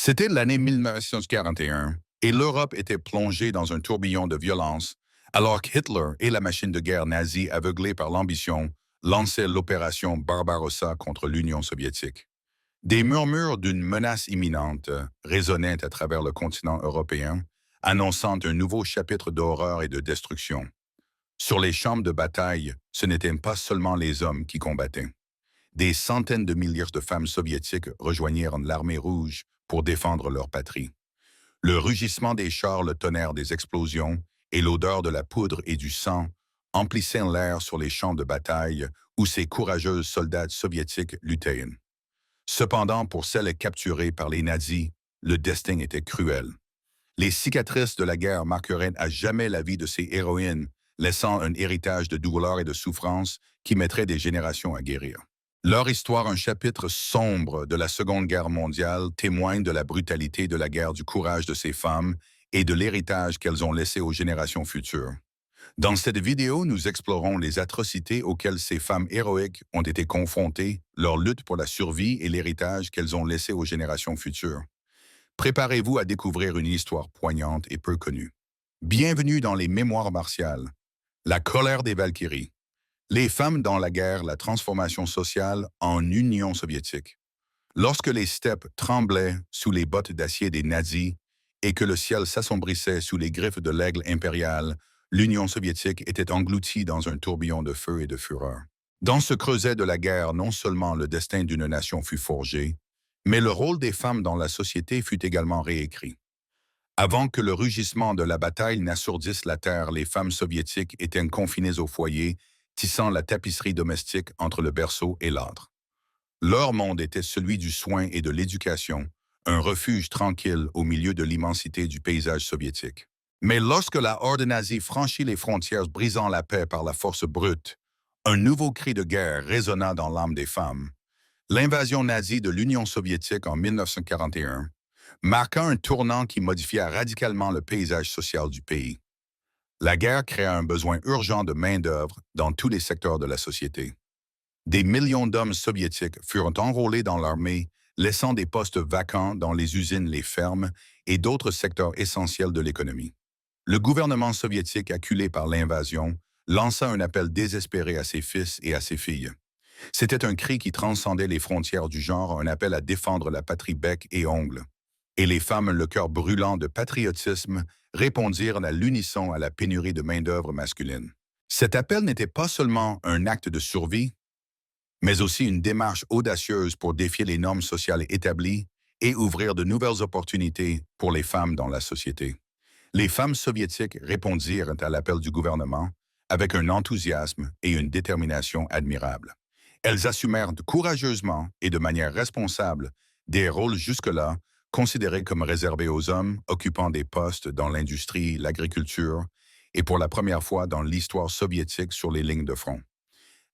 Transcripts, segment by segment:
C'était l'année 1941 et l'Europe était plongée dans un tourbillon de violence alors qu'Hitler et la machine de guerre nazie, aveuglée par l'ambition, lançaient l'opération Barbarossa contre l'Union soviétique. Des murmures d'une menace imminente résonnaient à travers le continent européen, annonçant un nouveau chapitre d'horreur et de destruction. Sur les champs de bataille, ce n'étaient pas seulement les hommes qui combattaient. Des centaines de milliers de femmes soviétiques rejoignirent l'armée rouge pour défendre leur patrie. Le rugissement des chars, le tonnerre des explosions et l'odeur de la poudre et du sang emplissaient l'air sur les champs de bataille où ces courageux soldats soviétiques luttaient. Cependant, pour celles capturées par les nazis, le destin était cruel. Les cicatrices de la guerre marqueraient à jamais la vie de ces héroïnes, laissant un héritage de douleur et de souffrance qui mettrait des générations à guérir. Leur histoire, un chapitre sombre de la Seconde Guerre mondiale, témoigne de la brutalité de la guerre, du courage de ces femmes et de l'héritage qu'elles ont laissé aux générations futures. Dans cette vidéo, nous explorons les atrocités auxquelles ces femmes héroïques ont été confrontées, leur lutte pour la survie et l'héritage qu'elles ont laissé aux générations futures. Préparez-vous à découvrir une histoire poignante et peu connue. Bienvenue dans les Mémoires martiales. La colère des Valkyries. Les femmes dans la guerre, la transformation sociale en Union soviétique. Lorsque les steppes tremblaient sous les bottes d'acier des nazis et que le ciel s'assombrissait sous les griffes de l'aigle impérial, l'Union soviétique était engloutie dans un tourbillon de feu et de fureur. Dans ce creuset de la guerre, non seulement le destin d'une nation fut forgé, mais le rôle des femmes dans la société fut également réécrit. Avant que le rugissement de la bataille n'assourdisse la terre, les femmes soviétiques étaient confinées au foyer, tissant la tapisserie domestique entre le berceau et l'âtre. Leur monde était celui du soin et de l'éducation, un refuge tranquille au milieu de l'immensité du paysage soviétique. Mais lorsque la horde nazie franchit les frontières brisant la paix par la force brute, un nouveau cri de guerre résonna dans l'âme des femmes. L'invasion nazie de l'Union soviétique en 1941 marqua un tournant qui modifia radicalement le paysage social du pays. La guerre créa un besoin urgent de main-d'œuvre dans tous les secteurs de la société. Des millions d'hommes soviétiques furent enrôlés dans l'armée, laissant des postes vacants dans les usines, les fermes et d'autres secteurs essentiels de l'économie. Le gouvernement soviétique, acculé par l'invasion, lança un appel désespéré à ses fils et à ses filles. C'était un cri qui transcendait les frontières du genre, un appel à défendre la patrie bec et ongles. Et les femmes, le cœur brûlant de patriotisme, répondirent à l'unisson à la pénurie de main-d'œuvre masculine. Cet appel n'était pas seulement un acte de survie, mais aussi une démarche audacieuse pour défier les normes sociales établies et ouvrir de nouvelles opportunités pour les femmes dans la société. Les femmes soviétiques répondirent à l'appel du gouvernement avec un enthousiasme et une détermination admirables. Elles assumèrent courageusement et de manière responsable des rôles jusque-là considérés comme réservés aux hommes occupant des postes dans l'industrie, l'agriculture et pour la première fois dans l'histoire soviétique sur les lignes de front.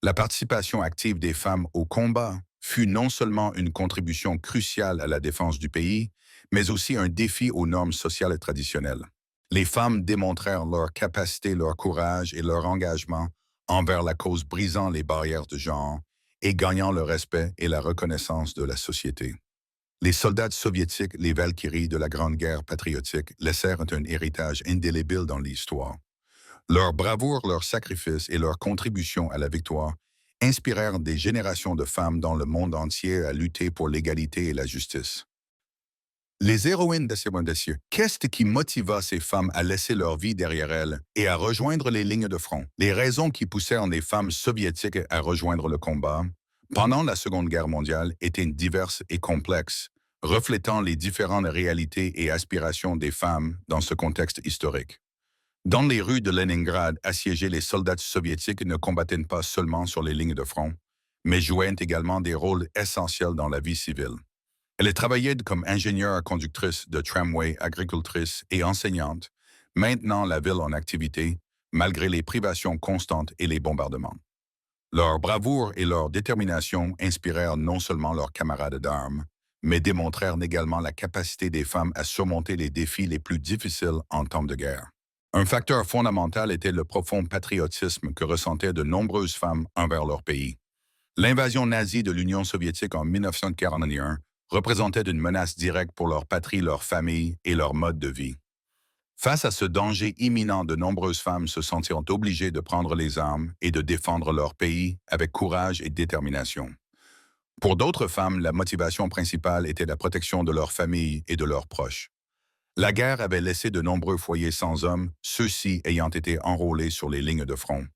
La participation active des femmes au combat fut non seulement une contribution cruciale à la défense du pays, mais aussi un défi aux normes sociales et traditionnelles. Les femmes démontrèrent leur capacité, leur courage et leur engagement envers la cause, brisant les barrières de genre et gagnant le respect et la reconnaissance de la société. Les soldats soviétiques, les Valkyries de la Grande Guerre patriotique, laissèrent un héritage indélébile dans l'histoire. Leur bravoure, leur sacrifice et leur contribution à la victoire inspirèrent des générations de femmes dans le monde entier à lutter pour l'égalité et la justice. Les héroïnes de ces mondes, qu'est-ce qui motiva ces femmes à laisser leur vie derrière elles et à rejoindre les lignes de front? Les raisons qui poussèrent les femmes soviétiques à rejoindre le combat pendant la Seconde Guerre mondiale étaient diverses et complexes, reflétant les différentes réalités et aspirations des femmes dans ce contexte historique. Dans les rues de Leningrad, assiégées, les soldats soviétiques ne combattaient pas seulement sur les lignes de front, mais jouaient également des rôles essentiels dans la vie civile. Elles travaillaient comme ingénieures conductrices de tramway, agricultrices et enseignantes, maintenant la ville en activité, malgré les privations constantes et les bombardements. Leur bravoure et leur détermination inspirèrent non seulement leurs camarades d'armes, mais démontrèrent également la capacité des femmes à surmonter les défis les plus difficiles en temps de guerre. Un facteur fondamental était le profond patriotisme que ressentaient de nombreuses femmes envers leur pays. L'invasion nazie de l'Union soviétique en 1941 représentaient une menace directe pour leur patrie, leur famille et leur mode de vie. Face à ce danger imminent, de nombreuses femmes se sentirent obligées de prendre les armes et de défendre leur pays avec courage et détermination. Pour d'autres femmes, la motivation principale était la protection de leur famille et de leurs proches. La guerre avait laissé de nombreux foyers sans hommes, ceux-ci ayant été enrôlés sur les lignes de front.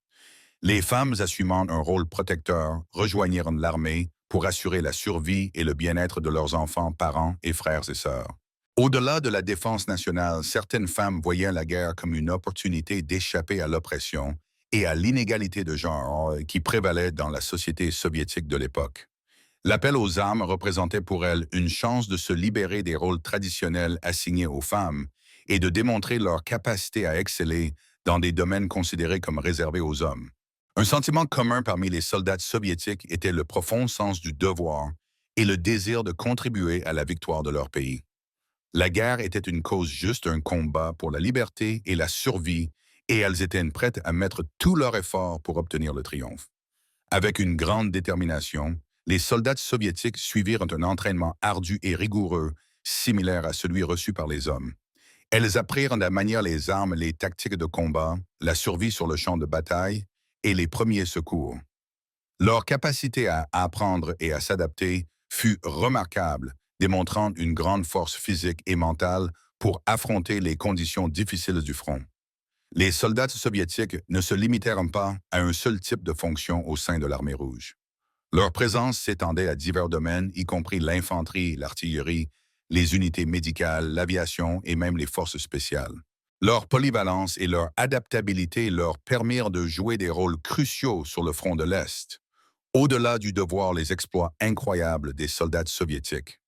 Les femmes assumant un rôle protecteur rejoignirent l'armée pour assurer la survie et le bien-être de leurs enfants, parents et frères et sœurs. Au-delà de la défense nationale, certaines femmes voyaient la guerre comme une opportunité d'échapper à l'oppression et à l'inégalité de genre qui prévalait dans la société soviétique de l'époque. L'appel aux armes représentait pour elles une chance de se libérer des rôles traditionnels assignés aux femmes et de démontrer leur capacité à exceller dans des domaines considérés comme réservés aux hommes. Un sentiment commun parmi les soldats soviétiques était le profond sens du devoir et le désir de contribuer à la victoire de leur pays. La guerre était une cause juste, un combat pour la liberté et la survie, et elles étaient prêtes à mettre tout leur effort pour obtenir le triomphe. Avec une grande détermination, les soldats soviétiques suivirent un entraînement ardu et rigoureux, similaire à celui reçu par les hommes. Elles apprirent à manier les armes, les tactiques de combat, la survie sur le champ de bataille et les premiers secours. Leur capacité à apprendre et à s'adapter fut remarquable, démontrant une grande force physique et mentale pour affronter les conditions difficiles du front. Les soldats soviétiques ne se limitèrent pas à un seul type de fonction au sein de l'armée rouge. Leur présence s'étendait à divers domaines, y compris l'infanterie, l'artillerie, les unités médicales, l'aviation et même les forces spéciales. Leur polyvalence et leur adaptabilité leur permirent de jouer des rôles cruciaux sur le front de l'Est, au-delà du devoir les exploits incroyables des soldats soviétiques.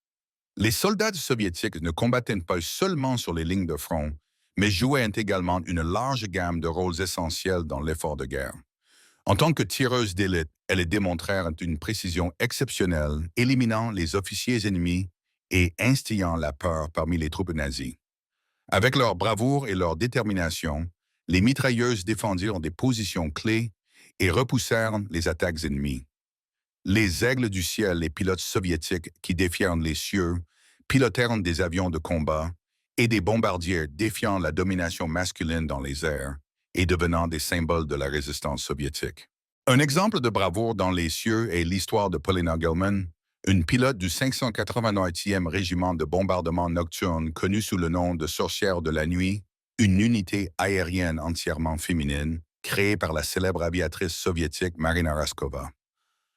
Les soldats soviétiques ne combattaient pas seulement sur les lignes de front, mais jouaient également une large gamme de rôles essentiels dans l'effort de guerre. En tant que tireuses d'élite, elles démontrèrent une précision exceptionnelle, éliminant les officiers ennemis et instillant la peur parmi les troupes nazies. Avec leur bravoure et leur détermination, les mitrailleuses défendirent des positions clés et repoussèrent les attaques ennemies. Les aigles du ciel, les pilotes soviétiques qui défièrent les cieux, pilotèrent des avions de combat et des bombardiers défiant la domination masculine dans les airs et devenant des symboles de la résistance soviétique. Un exemple de bravoure dans les cieux est l'histoire de Polina Gelman, une pilote du 589e régiment de bombardement nocturne connue sous le nom de Sorcière de la nuit, une unité aérienne entièrement féminine créée par la célèbre aviatrice soviétique Marina Raskova.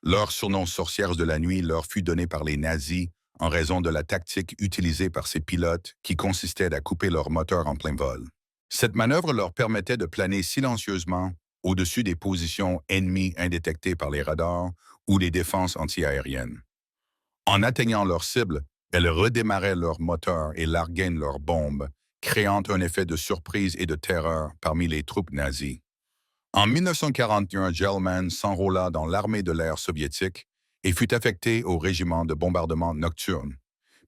Leur surnom Sorcières de la nuit leur fut donné par les nazis en raison de la tactique utilisée par ces pilotes qui consistait à couper leur moteur en plein vol. Cette manœuvre leur permettait de planer silencieusement au-dessus des positions ennemies indétectées par les radars ou les défenses antiaériennes. En atteignant leur cible, elles redémarraient leur moteur et larguaient leurs bombes, créant un effet de surprise et de terreur parmi les troupes nazies. En 1941, Gelman s'enrôla dans l'armée de l'air soviétique et fut affecté au régiment de bombardement nocturne.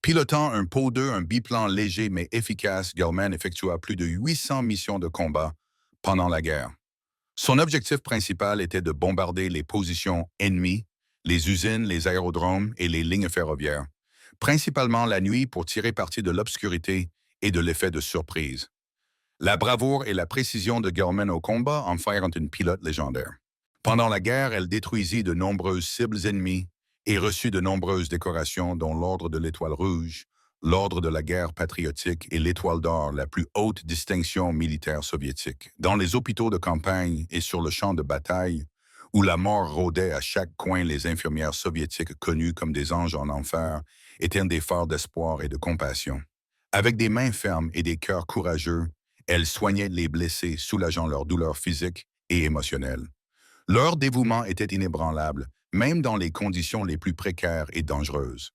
Pilotant un Po-2, un biplan léger mais efficace, Gelman effectua plus de 800 missions de combat pendant la guerre. Son objectif principal était de bombarder les positions ennemies, les usines, les aérodromes et les lignes ferroviaires, principalement la nuit pour tirer parti de l'obscurité et de l'effet de surprise. La bravoure et la précision de Gelman au combat en firent une pilote légendaire. Pendant la guerre, elle détruisit de nombreuses cibles ennemies et reçut de nombreuses décorations dont l'Ordre de l'Étoile rouge, l'Ordre de la guerre patriotique et l'Étoile d'or, la plus haute distinction militaire soviétique. Dans les hôpitaux de campagne et sur le champ de bataille, où la mort rôdait à chaque coin, les infirmières soviétiques connues comme des anges en enfer étaient des phares d'espoir et de compassion. Avec des mains fermes et des cœurs courageux, elles soignaient les blessés, soulageant leurs douleurs physiques et émotionnelles. Leur dévouement était inébranlable, même dans les conditions les plus précaires et dangereuses.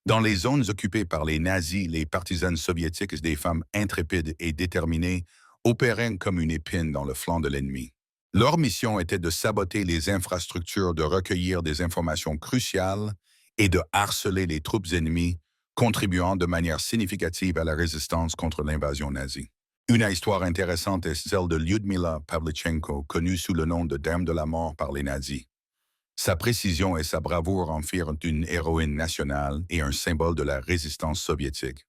Dans les zones occupées par les nazis, les partisanes soviétiques, des femmes intrépides et déterminées, opéraient comme une épine dans le flanc de l'ennemi. Leur mission était de saboter les infrastructures, de recueillir des informations cruciales et de harceler les troupes ennemies, contribuant de manière significative à la résistance contre l'invasion nazie. Une histoire intéressante est celle de Lyudmila Pavlichenko, connue sous le nom de Dame de la mort par les nazis. Sa précision et sa bravoure en firent une héroïne nationale et un symbole de la résistance soviétique.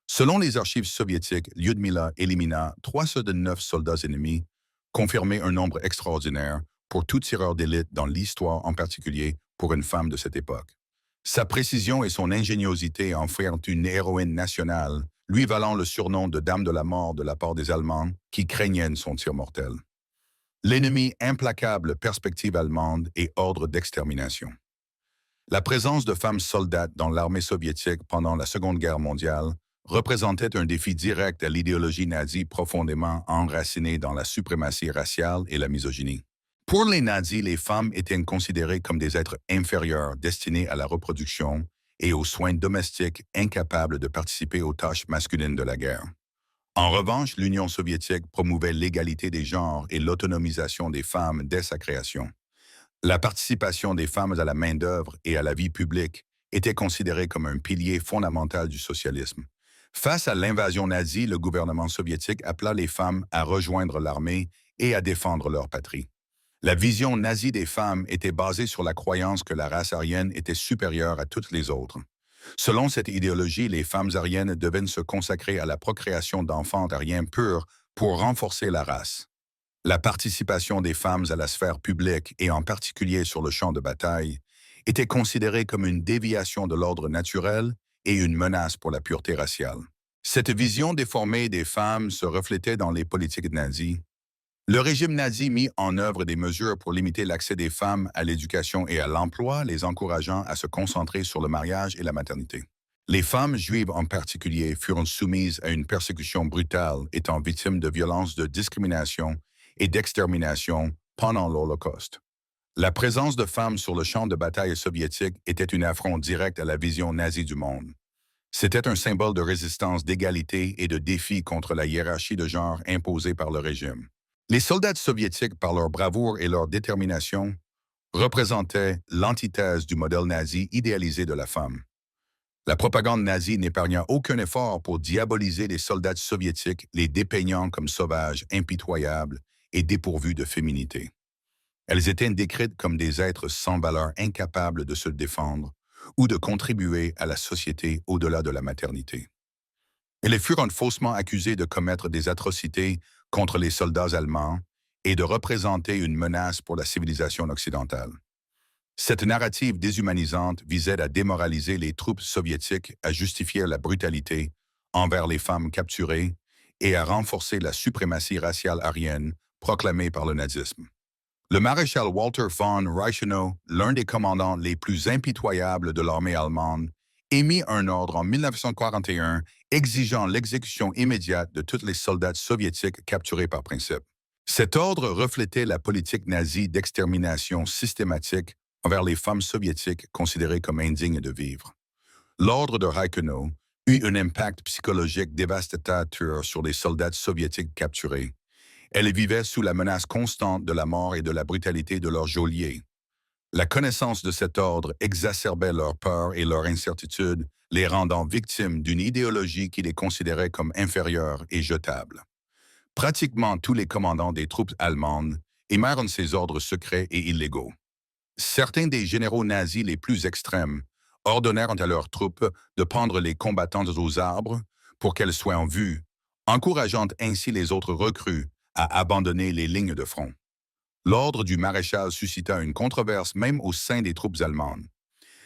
Selon les archives soviétiques, Lyudmila élimina 3 de 9 soldats ennemis, confirmait un nombre extraordinaire pour tout tireur d'élite dans l'histoire, en particulier pour une femme de cette époque. Sa précision et son ingéniosité en firent une héroïne nationale, lui valant le surnom de Dame de la Mort de la part des Allemands qui craignaient son tir mortel. L'ennemi implacable, perspective allemande et ordre d'extermination. La présence de femmes soldates dans l'armée soviétique pendant la Seconde Guerre mondiale représentait un défi direct à l'idéologie nazie profondément enracinée dans la suprématie raciale et la misogynie. Pour les nazis, les femmes étaient considérées comme des êtres inférieurs destinés à la reproduction et aux soins domestiques, incapables de participer aux tâches masculines de la guerre. En revanche, l'Union soviétique promouvait l'égalité des genres et l'autonomisation des femmes dès sa création. La participation des femmes à la main-d'œuvre et à la vie publique était considérée comme un pilier fondamental du socialisme. Face à l'invasion nazie, le gouvernement soviétique appela les femmes à rejoindre l'armée et à défendre leur patrie. La vision nazie des femmes était basée sur la croyance que la race aryenne était supérieure à toutes les autres. Selon cette idéologie, les femmes aryennes devaient se consacrer à la procréation d'enfants aryens purs pour renforcer la race. La participation des femmes à la sphère publique, et en particulier sur le champ de bataille, était considérée comme une déviation de l'ordre naturel et une menace pour la pureté raciale. Cette vision déformée des femmes se reflétait dans les politiques nazies. Le régime nazi mit en œuvre des mesures pour limiter l'accès des femmes à l'éducation et à l'emploi, les encourageant à se concentrer sur le mariage et la maternité. Les femmes juives en particulier furent soumises à une persécution brutale, étant victimes de violences de discrimination et d'extermination pendant l'Holocauste. La présence de femmes sur le champ de bataille soviétique était une affront directe à la vision nazie du monde. C'était un symbole de résistance, d'égalité et de défi contre la hiérarchie de genre imposée par le régime. Les soldats soviétiques, par leur bravoure et leur détermination, représentaient l'antithèse du modèle nazi idéalisé de la femme. La propagande nazie n'épargna aucun effort pour diaboliser les soldats soviétiques, les dépeignant comme sauvages, impitoyables et dépourvus de féminité. Elles étaient décrites comme des êtres sans valeur, incapables de se défendre ou de contribuer à la société au-delà de la maternité. Elles furent faussement accusées de commettre des atrocités contre les soldats allemands et de représenter une menace pour la civilisation occidentale. Cette narrative déshumanisante visait à démoraliser les troupes soviétiques, à justifier la brutalité envers les femmes capturées et à renforcer la suprématie raciale aryenne proclamée par le nazisme. Le maréchal Walter von Reichenau, l'un des commandants les plus impitoyables de l'armée allemande, émit un ordre en 1941 exigeant l'exécution immédiate de tous les soldats soviétiques capturés par principe. Cet ordre reflétait la politique nazie d'extermination systématique envers les femmes soviétiques considérées comme indignes de vivre. L'ordre de Reichenau eut un impact psychologique dévastateur sur les soldats soviétiques capturés. Elles vivaient sous la menace constante de la mort et de la brutalité de leurs geôliers. La connaissance de cet ordre exacerbait leur peur et leur incertitude, les rendant victimes d'une idéologie qui les considérait comme inférieures et jetables. Pratiquement tous les commandants des troupes allemandes émirent ces ordres secrets et illégaux. Certains des généraux nazis les plus extrêmes ordonnèrent à leurs troupes de pendre les combattantes aux arbres pour qu'elles soient en vue, encourageant ainsi les autres recrues à abandonner les lignes de front. L'ordre du maréchal suscita une controverse même au sein des troupes allemandes.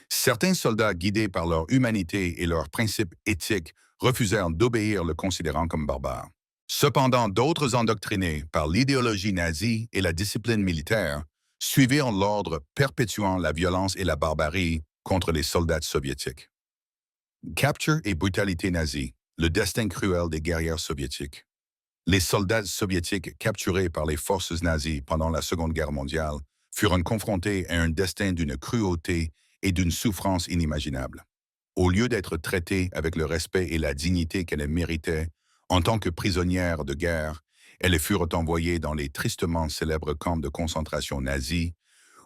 Certains soldats, guidés par leur humanité et leurs principes éthiques, refusèrent d'obéir, le considérant comme barbare. Cependant, d'autres endoctrinés par l'idéologie nazie et la discipline militaire suivirent l'ordre, perpétuant la violence et la barbarie contre les soldats soviétiques. Capture et brutalité nazie, le destin cruel des guerrières soviétiques. Les soldats soviétiques capturés par les forces nazies pendant la Seconde Guerre mondiale furent confrontés à un destin d'une cruauté et d'une souffrance inimaginables. Au lieu d'être traités avec le respect et la dignité qu'elles méritaient, en tant que prisonnières de guerre, elles furent envoyées dans les tristement célèbres camps de concentration nazis,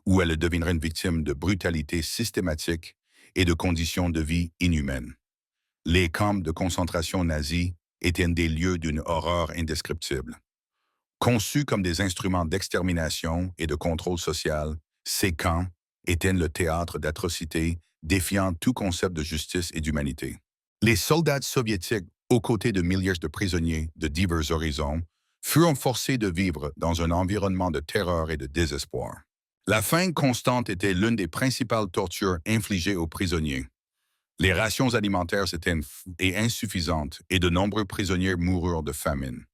où elles devinrent victimes de brutalité systématique et de conditions de vie inhumaines. Les camps de concentration nazis étaient des lieux d'une horreur indescriptible. Conçus comme des instruments d'extermination et de contrôle social, ces camps était le théâtre d'atrocités défiant tout concept de justice et d'humanité. Les soldats soviétiques, aux côtés de milliers de prisonniers de divers horizons, furent forcés de vivre dans un environnement de terreur et de désespoir. La faim constante était l'une des principales tortures infligées aux prisonniers. Les rations alimentaires étaient insuffisantes et de nombreux prisonniers moururent de famine.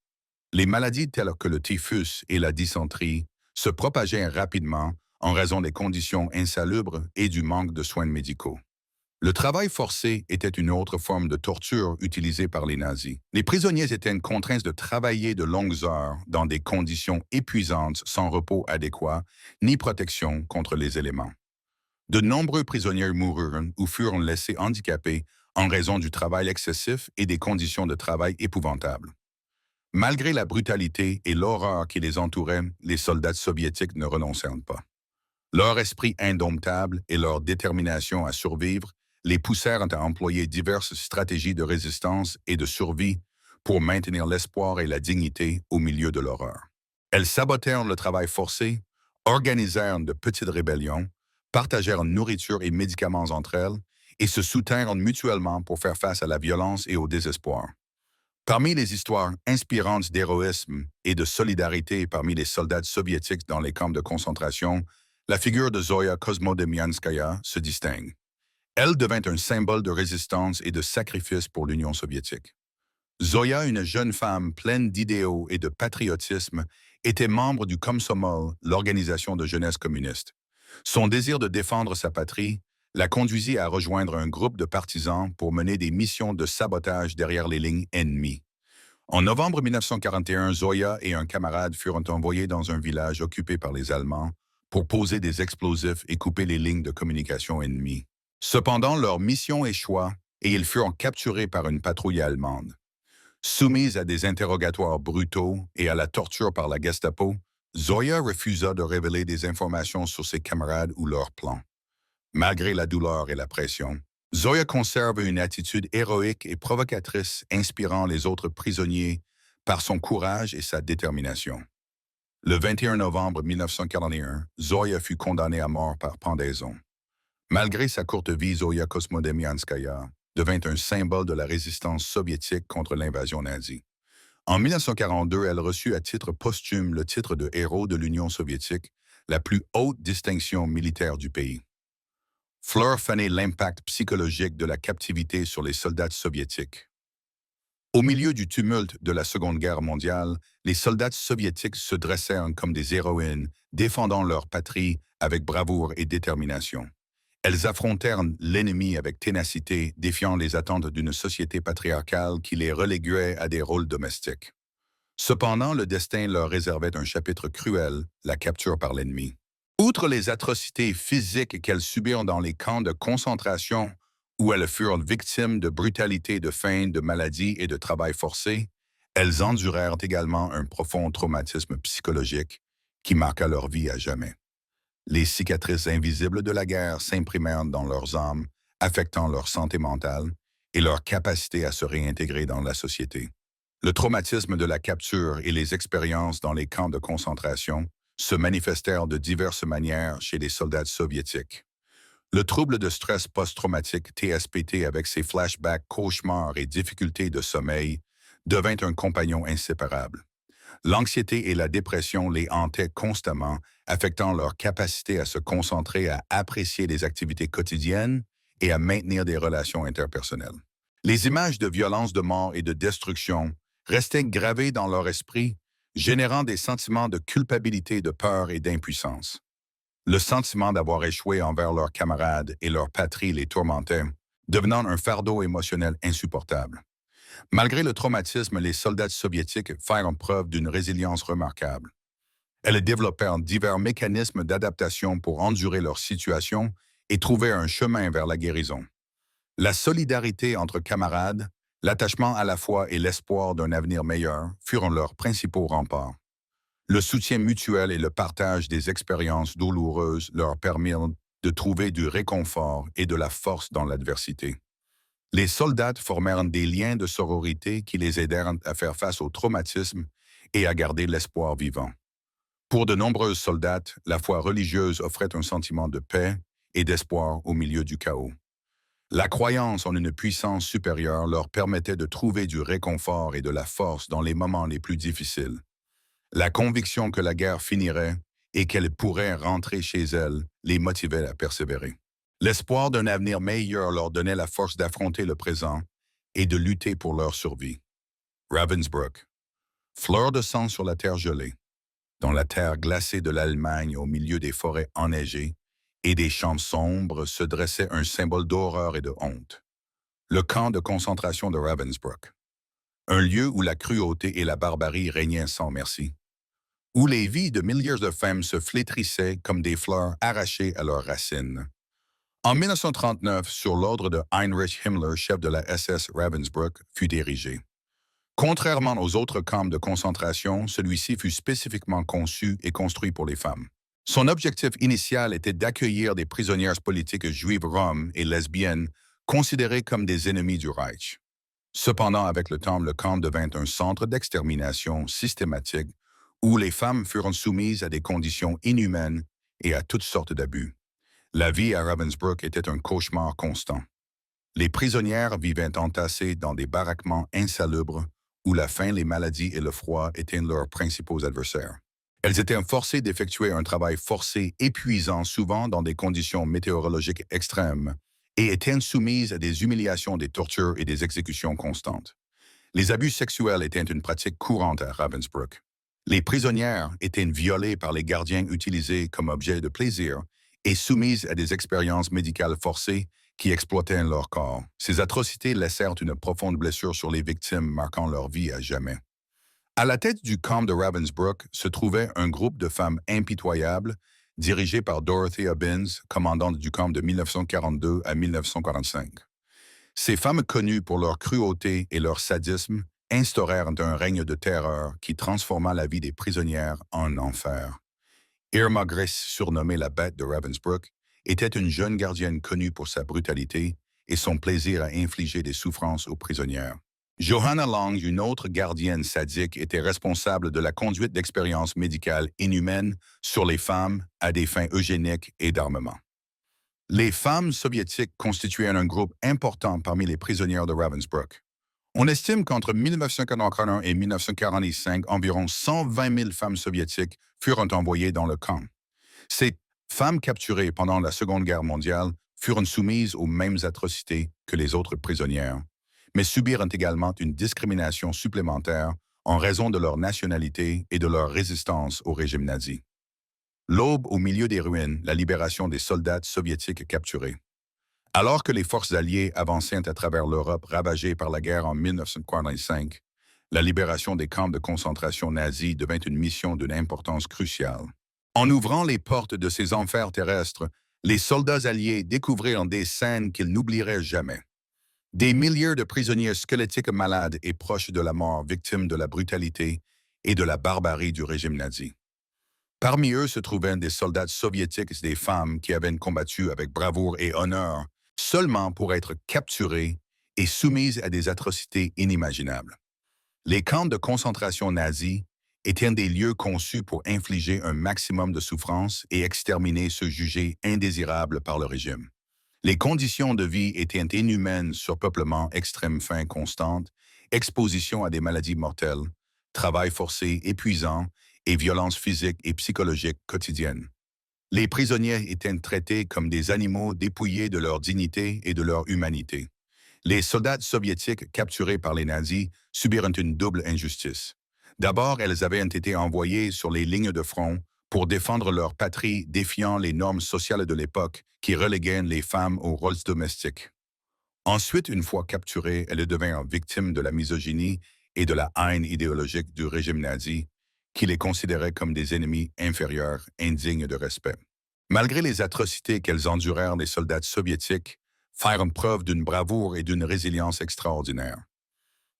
Les maladies telles que le typhus et la dysenterie se propageaient rapidement en raison des conditions insalubres et du manque de soins médicaux. Le travail forcé était une autre forme de torture utilisée par les nazis. Les prisonniers étaient contraints de travailler de longues heures dans des conditions épuisantes sans repos adéquat ni protection contre les éléments. De nombreux prisonniers moururent ou furent laissés handicapés en raison du travail excessif et des conditions de travail épouvantables. Malgré la brutalité et l'horreur qui les entourait, les soldats soviétiques ne renoncèrent pas. Leur esprit indomptable et leur détermination à survivre les poussèrent à employer diverses stratégies de résistance et de survie pour maintenir l'espoir et la dignité au milieu de l'horreur. Elles sabotèrent le travail forcé, organisèrent de petites rébellions, partagèrent nourriture et médicaments entre elles et se soutinrent mutuellement pour faire face à la violence et au désespoir. Parmi les histoires inspirantes d'héroïsme et de solidarité parmi les soldats soviétiques dans les camps de concentration, la figure de Zoya Kosmodemyanskaya se distingue. Elle devint un symbole de résistance et de sacrifice pour l'Union soviétique. Zoya, une jeune femme pleine d'idéaux et de patriotisme, était membre du Komsomol, l'organisation de jeunesse communiste. Son désir de défendre sa patrie la conduisit à rejoindre un groupe de partisans pour mener des missions de sabotage derrière les lignes ennemies. En novembre 1941, Zoya et un camarade furent envoyés dans un village occupé par les Allemands pour poser des explosifs et couper les lignes de communication ennemies. Cependant, leur mission échoua et ils furent capturés par une patrouille allemande. Soumise à des interrogatoires brutaux et à la torture par la Gestapo, Zoya refusa de révéler des informations sur ses camarades ou leurs plans. Malgré la douleur et la pression, Zoya conserve une attitude héroïque et provocatrice inspirant les autres prisonniers par son courage et sa détermination. Le 21 novembre 1941, Zoya fut condamnée à mort par pendaison. Malgré sa courte vie, Zoya Kosmodemyanskaya devint un symbole de la résistance soviétique contre l'invasion nazie. En 1942, elle reçut à titre posthume le titre de héros de l'Union soviétique, la plus haute distinction militaire du pays. Fleur fanait l'impact psychologique de la captivité sur les soldats soviétiques. Au milieu du tumulte de la Seconde Guerre mondiale, les soldats soviétiques se dressèrent comme des héroïnes, défendant leur patrie avec bravoure et détermination. Elles affrontèrent l'ennemi avec ténacité, défiant les attentes d'une société patriarcale qui les reléguait à des rôles domestiques. Cependant, le destin leur réservait un chapitre cruel, la capture par l'ennemi. Outre les atrocités physiques qu'elles subirent dans les camps de concentration, où elles furent victimes de brutalité, de faim, de maladies et de travail forcé, elles endurèrent également un profond traumatisme psychologique qui marqua leur vie à jamais. Les cicatrices invisibles de la guerre s'imprimèrent dans leurs âmes, affectant leur santé mentale et leur capacité à se réintégrer dans la société. Le traumatisme de la capture et les expériences dans les camps de concentration se manifestèrent de diverses manières chez les soldats soviétiques. Le trouble de stress post-traumatique TSPT avec ses flashbacks, cauchemars et difficultés de sommeil devint un compagnon inséparable. L'anxiété et la dépression les hantaient constamment, affectant leur capacité à se concentrer, à apprécier les activités quotidiennes et à maintenir des relations interpersonnelles. Les images de violence, de mort et de destruction restaient gravées dans leur esprit, générant des sentiments de culpabilité, de peur et d'impuissance. Le sentiment d'avoir échoué envers leurs camarades et leur patrie les tourmentait, devenant un fardeau émotionnel insupportable. Malgré le traumatisme, les soldats soviétiques firent preuve d'une résilience remarquable. Elles développèrent divers mécanismes d'adaptation pour endurer leur situation et trouver un chemin vers la guérison. La solidarité entre camarades, l'attachement à la foi et l'espoir d'un avenir meilleur furent leurs principaux remparts. Le soutien mutuel et le partage des expériences douloureuses leur permirent de trouver du réconfort et de la force dans l'adversité. Les soldats formèrent des liens de sororité qui les aidèrent à faire face au traumatisme et à garder l'espoir vivant. Pour de nombreux soldats, la foi religieuse offrait un sentiment de paix et d'espoir au milieu du chaos. La croyance en une puissance supérieure leur permettait de trouver du réconfort et de la force dans les moments les plus difficiles. La conviction que la guerre finirait et qu'elle pourrait rentrer chez elles les motivait à persévérer. L'espoir d'un avenir meilleur leur donnait la force d'affronter le présent et de lutter pour leur survie. Ravensbrück, fleur de sang sur la terre gelée, dans la terre glacée de l'Allemagne au milieu des forêts enneigées et des champs sombres se dressait un symbole d'horreur et de honte. Le camp de concentration de Ravensbrück, un lieu où la cruauté et la barbarie régnaient sans merci, où les vies de milliers de femmes se flétrissaient comme des fleurs arrachées à leurs racines. En 1939, sur l'ordre de Heinrich Himmler, chef de la SS Ravensbrück, fut érigé. Contrairement aux autres camps de concentration, celui-ci fut spécifiquement conçu et construit pour les femmes. Son objectif initial était d'accueillir des prisonnières politiques juives roms et lesbiennes considérées comme des ennemis du Reich. Cependant, avec le temps, le camp devint un centre d'extermination systématique où les femmes furent soumises à des conditions inhumaines et à toutes sortes d'abus. La vie à Ravensbrück était un cauchemar constant. Les prisonnières vivaient entassées dans des baraquements insalubres où la faim, les maladies et le froid étaient leurs principaux adversaires. Elles étaient forcées d'effectuer un travail forcé, épuisant, souvent dans des conditions météorologiques extrêmes, et étaient soumises à des humiliations, des tortures et des exécutions constantes. Les abus sexuels étaient une pratique courante à Ravensbrück. Les prisonnières étaient violées par les gardiens utilisés comme objets de plaisir et soumises à des expériences médicales forcées qui exploitaient leur corps. Ces atrocités laissèrent une profonde blessure sur les victimes, marquant leur vie à jamais. À la tête du camp de Ravensbrück se trouvait un groupe de femmes impitoyables, dirigé par Dorothea Binz, commandante du camp de 1942 à 1945. Ces femmes connues pour leur cruauté et leur sadisme instaurèrent un règne de terreur qui transforma la vie des prisonnières en enfer. Irma Gress, surnommée la bête de Ravensbrück, était une jeune gardienne connue pour sa brutalité et son plaisir à infliger des souffrances aux prisonnières. Johanna Lang, une autre gardienne sadique, était responsable de la conduite d'expériences médicales inhumaines sur les femmes à des fins eugéniques et d'armement. Les femmes soviétiques constituaient un groupe important parmi les prisonnières de Ravensbrück. On estime qu'entre 1941 et 1945, environ 120 000 femmes soviétiques furent envoyées dans le camp. Ces femmes capturées pendant la Seconde Guerre mondiale furent soumises aux mêmes atrocités que les autres prisonnières, mais subirent également une discrimination supplémentaire en raison de leur nationalité et de leur résistance au régime nazi. L'aube au milieu des ruines, la libération des soldats soviétiques capturés. Alors que les forces alliées avançaient à travers l'Europe ravagée par la guerre en 1945, la libération des camps de concentration nazis devint une mission d'une importance cruciale. En ouvrant les portes de ces enfers terrestres, les soldats alliés découvrirent des scènes qu'ils n'oublieraient jamais. Des milliers de prisonniers squelettiques malades et proches de la mort, victimes de la brutalité et de la barbarie du régime nazi. Parmi eux se trouvaient des soldats soviétiques et des femmes qui avaient combattu avec bravoure et honneur, seulement pour être capturés et soumises à des atrocités inimaginables. Les camps de concentration nazis étaient des lieux conçus pour infliger un maximum de souffrance et exterminer ceux jugés indésirables par le régime. Les conditions de vie étaient inhumaines, surpeuplement, extrême faim constante, exposition à des maladies mortelles, travail forcé épuisant et violences physiques et psychologiques quotidiennes. Les prisonniers étaient traités comme des animaux dépouillés de leur dignité et de leur humanité. Les soldats soviétiques capturés par les nazis subirent une double injustice. D'abord, elles avaient été envoyées sur les lignes de front pour défendre leur patrie, défiant les normes sociales de l'époque qui reléguaient les femmes aux rôles domestiques. Ensuite, une fois capturées, elles devinrent victimes de la misogynie et de la haine idéologique du régime nazi, qui les considérait comme des ennemis inférieurs, indignes de respect. Malgré les atrocités qu'elles endurèrent, les soldats soviétiques firent preuve d'une bravoure et d'une résilience extraordinaires.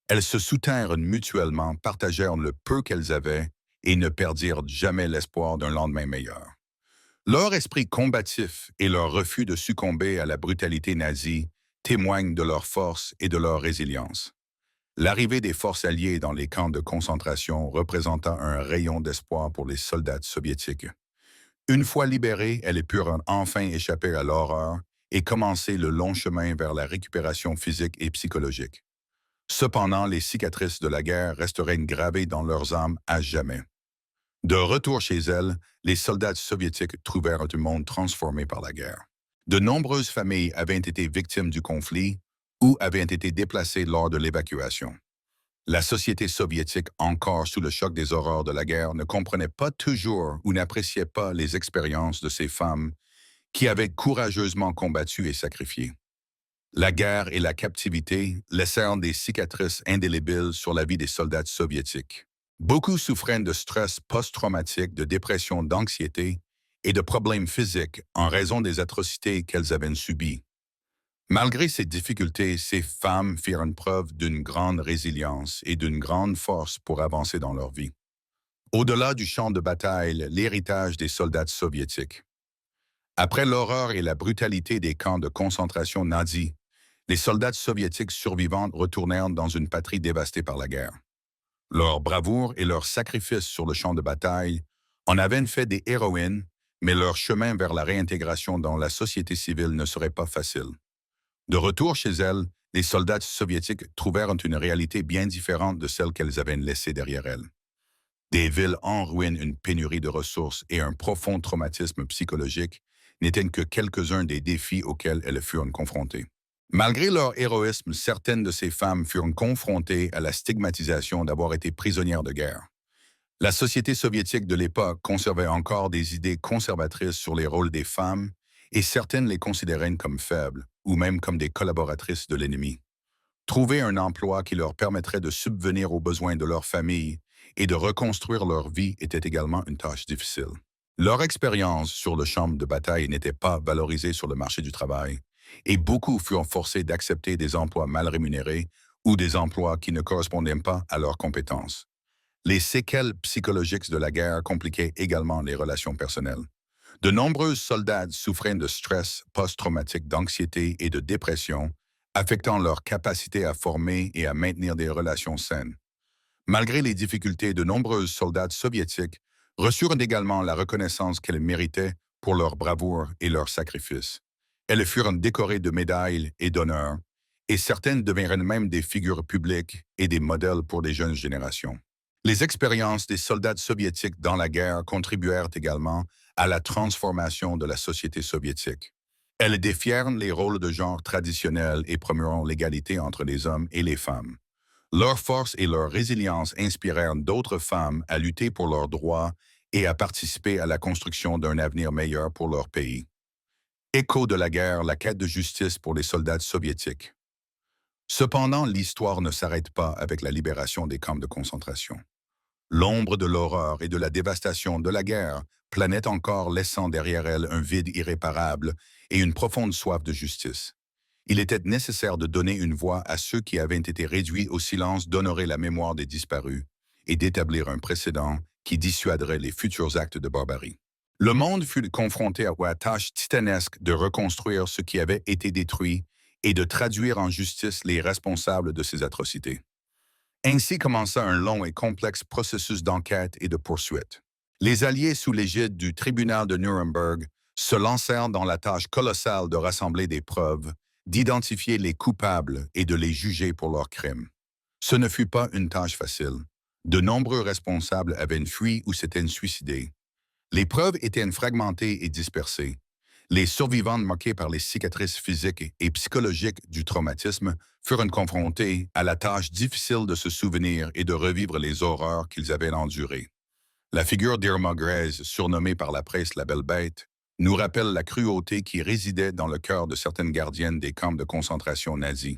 Elles se soutinrent mutuellement, partagèrent le peu qu'elles avaient et ne perdirent jamais l'espoir d'un lendemain meilleur. Leur esprit combatif et leur refus de succomber à la brutalité nazie témoignent de leur force et de leur résilience. L'arrivée des forces alliées dans les camps de concentration représenta un rayon d'espoir pour les soldats soviétiques. Une fois libérés, elles purent enfin échapper à l'horreur et commencer le long chemin vers la récupération physique et psychologique. Cependant, les cicatrices de la guerre resteraient gravées dans leurs âmes à jamais. De retour chez elles, les soldats soviétiques trouvèrent un monde transformé par la guerre. De nombreuses familles avaient été victimes du conflit ou avaient été déplacées lors de l'évacuation. La société soviétique, encore sous le choc des horreurs de la guerre, ne comprenait pas toujours ou n'appréciait pas les expériences de ces femmes qui avaient courageusement combattu et sacrifié. La guerre et la captivité laissèrent des cicatrices indélébiles sur la vie des soldats soviétiques. Beaucoup souffraient de stress post-traumatique, de dépression, d'anxiété et de problèmes physiques en raison des atrocités qu'elles avaient subies. Malgré ces difficultés, ces femmes firent une preuve d'une grande résilience et d'une grande force pour avancer dans leur vie. Au-delà du champ de bataille, l'héritage des soldats soviétiques. Après l'horreur et la brutalité des camps de concentration nazis, les soldats soviétiques survivants retournèrent dans une patrie dévastée par la guerre. Leur bravoure et leur sacrifice sur le champ de bataille en avaient fait des héroïnes, mais leur chemin vers la réintégration dans la société civile ne serait pas facile. De retour chez elles, les soldats soviétiques trouvèrent une réalité bien différente de celle qu'elles avaient laissée derrière elles. Des villes en ruine, une pénurie de ressources et un profond traumatisme psychologique n'étaient que quelques-uns des défis auxquels elles furent confrontées. Malgré leur héroïsme, certaines de ces femmes furent confrontées à la stigmatisation d'avoir été prisonnières de guerre. La société soviétique de l'époque conservait encore des idées conservatrices sur les rôles des femmes et certaines les considéraient comme faibles ou même comme des collaboratrices de l'ennemi. Trouver un emploi qui leur permettrait de subvenir aux besoins de leur famille et de reconstruire leur vie était également une tâche difficile. Leur expérience sur le champ de bataille n'était pas valorisée sur le marché du travail et beaucoup furent forcés d'accepter des emplois mal rémunérés ou des emplois qui ne correspondaient pas à leurs compétences. Les séquelles psychologiques de la guerre compliquaient également les relations personnelles. De nombreux soldats souffraient de stress post-traumatique, d'anxiété et de dépression, affectant leur capacité à former et à maintenir des relations saines. Malgré les difficultés, de nombreux soldats soviétiques reçurent également la reconnaissance qu'elles méritaient pour leur bravoure et leur sacrifice. Elles furent décorées de médailles et d'honneurs, et certaines devinrent même des figures publiques et des modèles pour les jeunes générations. Les expériences des soldats soviétiques dans la guerre contribuèrent également à la transformation de la société soviétique. Elles défièrent les rôles de genre traditionnels et promeurent l'égalité entre les hommes et les femmes. Leur force et leur résilience inspirèrent d'autres femmes à lutter pour leurs droits et à participer à la construction d'un avenir meilleur pour leur pays. Écho de la guerre, la quête de justice pour les soldats soviétiques. Cependant, l'histoire ne s'arrête pas avec la libération des camps de concentration. L'ombre de l'horreur et de la dévastation de la guerre planait encore, laissant derrière elle un vide irréparable et une profonde soif de justice. Il était nécessaire de donner une voix à ceux qui avaient été réduits au silence, d'honorer la mémoire des disparus et d'établir un précédent qui dissuaderait les futurs actes de barbarie. Le monde fut confronté à la tâche titanesque de reconstruire ce qui avait été détruit et de traduire en justice les responsables de ces atrocités. Ainsi commença un long et complexe processus d'enquête et de poursuite. Les Alliés, sous l'égide du tribunal de Nuremberg, se lancèrent dans la tâche colossale de rassembler des preuves, d'identifier les coupables et de les juger pour leurs crimes. Ce ne fut pas une tâche facile. De nombreux responsables avaient fui ou s'étaient suicidés. Les preuves étaient fragmentées et dispersées. Les survivants marqués par les cicatrices physiques et psychologiques du traumatisme furent confrontés à la tâche difficile de se souvenir et de revivre les horreurs qu'ils avaient endurées. La figure d'Irma Grese, surnommée par la presse la Belle Bête, nous rappelle la cruauté qui résidait dans le cœur de certaines gardiennes des camps de concentration nazis.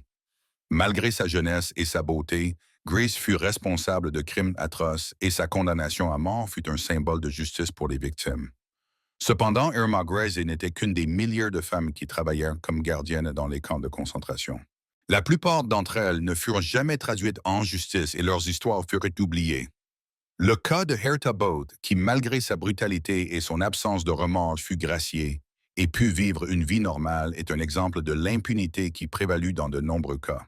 Malgré sa jeunesse et sa beauté, Grace fut responsable de crimes atroces et sa condamnation à mort fut un symbole de justice pour les victimes. Cependant, Irma Grese n'était qu'une des milliers de femmes qui travaillèrent comme gardiennes dans les camps de concentration. La plupart d'entre elles ne furent jamais traduites en justice et leurs histoires furent oubliées. Le cas de Herta Both, qui malgré sa brutalité et son absence de remords fut graciée et put vivre une vie normale, est un exemple de l'impunité qui prévalut dans de nombreux cas.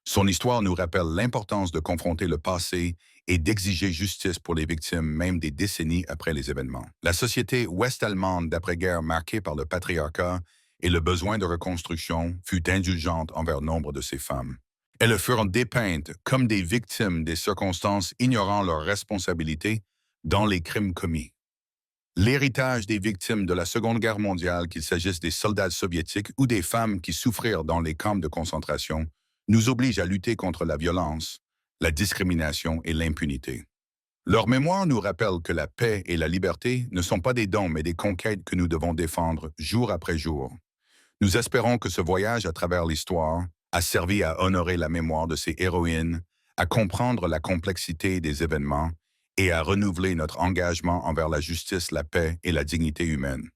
Son histoire nous rappelle l'importance de confronter le passé et d'exiger justice pour les victimes même des décennies après les événements. La société ouest-allemande d'après-guerre marquée par le patriarcat et le besoin de reconstruction fut indulgente envers nombre de ces femmes. Elles furent dépeintes comme des victimes des circonstances ignorant leurs responsabilités dans les crimes commis. L'héritage des victimes de la Seconde Guerre mondiale, qu'il s'agisse des soldats soviétiques ou des femmes qui souffrirent dans les camps de concentration, nous oblige à lutter contre la violence, la discrimination et l'impunité. Leur mémoire nous rappelle que la paix et la liberté ne sont pas des dons mais des conquêtes que nous devons défendre jour après jour. Nous espérons que ce voyage à travers l'histoire a servi à honorer la mémoire de ces héroïnes, à comprendre la complexité des événements et à renouveler notre engagement envers la justice, la paix et la dignité humaine.